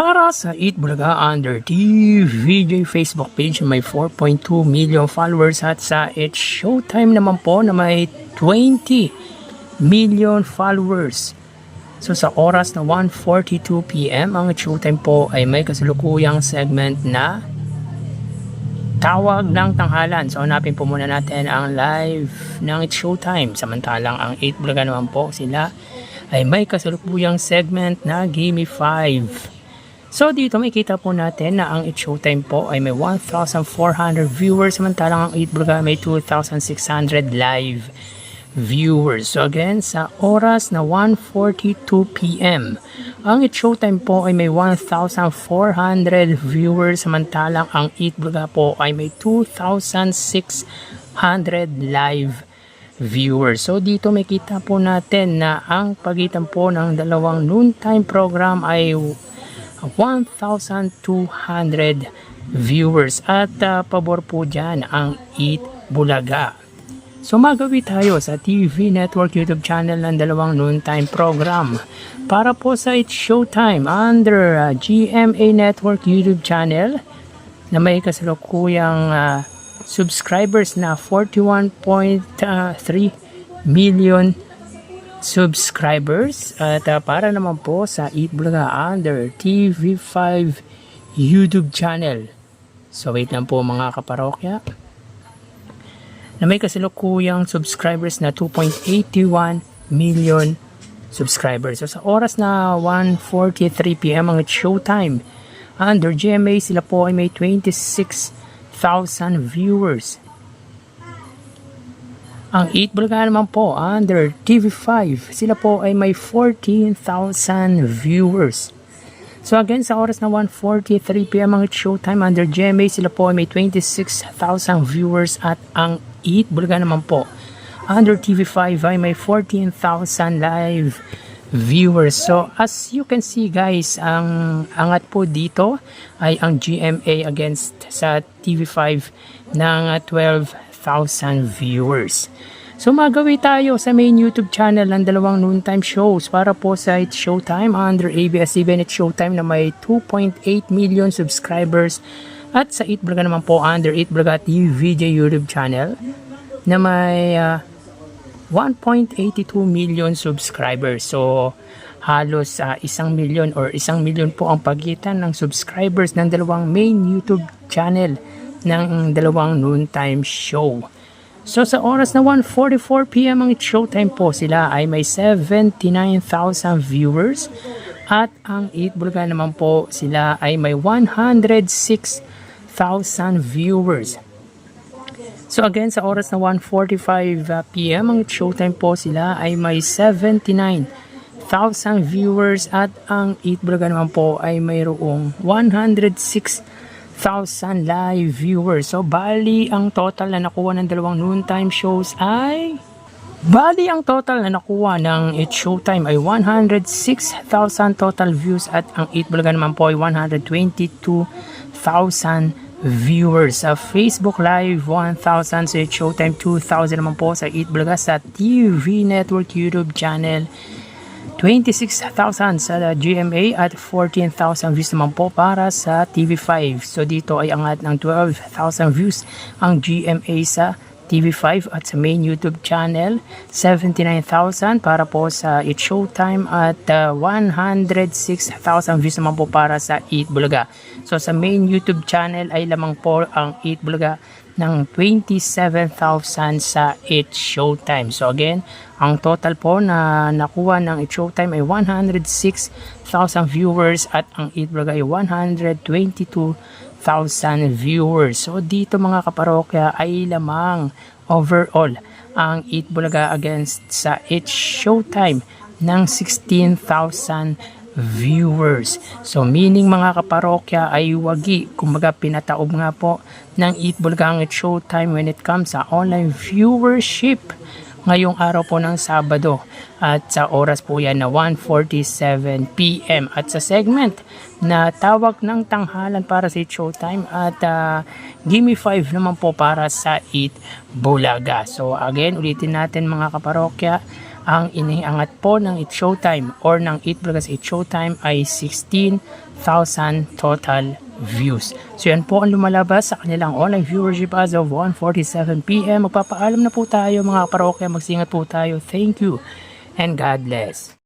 Para sa Eat Bulaga under TVJ Facebook page may 4.2 million followers at sa It's Showtime naman po na may 20 million followers. So sa oras na 1:42 PM ang It's Showtime po ay may kasalukuyang segment na Tawag ng Tanghalan. So hanapin po muna natin ang live ng It's Showtime. Samantalang ang Eat Bulaga naman po sila ay may kasalukuyang segment na Gimme 5. So dito makikita po natin na ang It's Showtime po ay may 1,400 viewers samantalang ang Eat Bulaga may 2,600 live viewers. So again, sa oras na 1:42 PM, ang It's Showtime po ay may 1,400 viewers samantalang ang Eat Bulaga po ay may 2,600 live viewers. So dito makita po natin na ang pagitan po ng dalawang noontime program ay 1,200 viewers at pabor po dyan ang Eat Bulaga. So magawi tayo sa TV Network YouTube channel ng dalawang noontime program. Para po sa It's Showtime under GMA Network YouTube channel na may kasalukuyang subscribers na 41.3 million subscribers at para naman po sa Eat Bulaga under TV5 YouTube channel. So wait lang po mga kaparokya, na may kasalukuyang subscribers na 2.81 million subscribers. So sa oras na 1:43 PM ang It's Showtime under GMA, sila po ay may 26,000 viewers. Ang Eat Bulaga naman po under TV5, sila po ay may 14,000 viewers. So again, sa oras na 1:43 PM ang It's Showtime under GMA, sila po ay may 26,000 viewers at ang Eat Bulaga naman po under TV5 ay may 14,000 live viewers. So as you can see guys, ang angat po dito ay ang GMA against sa TV5 ng 12,000 viewers. So magawi tayo sa main YouTube channel ng dalawang noontime shows para po sa It's Showtime under ABS-CBN It's Showtime na may 2.8 million subscribers at sa Eat Bulaga naman po under Eat Bulaga TVJ YouTube channel na may 1.82 million subscribers. So halos 1 million or 1 million po ang pagitan ng subscribers ng dalawang main YouTube channel ng dalawang noontime show. So sa oras na 1:44 PM ang It's Showtime po, sila ay may 79,000 viewers at ang Eat Bulaga naman po sila ay may 106,000 viewers. So again, sa oras na 1:45 PM ang It's Showtime po, sila ay may 79,000 viewers at ang Eat Bulaga naman po ay mayroong 106,000 live viewers. So bali ang total na nakuha ng dalawang noontime shows ay ang total na nakuha ng It's Showtime ay 106,000 total views at ang Eat Bulaga naman po ay 122,000 viewers. Sa Facebook Live 1,000, sa It's Showtime 2,000 naman po, sa Eat Bulaga sa TV Network YouTube channel 26,000 sa GMA at 14,000 views naman po para sa TV5. So dito ay angat ng 12,000 views ang GMA sa TV5 at sa main YouTube channel 79,000 para po sa It's Showtime at 106,000 views naman po para sa Eat Bulaga. So sa main YouTube channel ay lamang po ang Eat Bulaga ng 27,000 sa It's Showtime. So again, ang total po na nakuha ng It's Showtime ay 106,000 viewers at ang Eat Bulaga ay 122,000 viewers. So dito mga kaparokya ay lamang overall ang Eat Bulaga against sa It's Showtime ng 16,000 viewers. So meaning mga kaparokya ay wagi, kumbaga pinataob nga po ng Eat Bulaga ang It's Showtime when it comes sa online viewership ngayong araw po ng Sabado at sa oras po yan na 1:47 PM at sa segment na Tawag ng Tanghalan para sa It's Showtime at Gimme 5 naman po para sa Eat Bulaga. So again, ulitin natin mga kaparokya, ang iniangat po ng It's Showtime or ng Eatbulaga sa It's Showtime ay 16,000 total views. So yan po ang lumalabas sa kanilang online viewership as of 1:47 PM. Magpapaalam na po tayo mga parokya, magsingat po tayo. Thank you and God bless.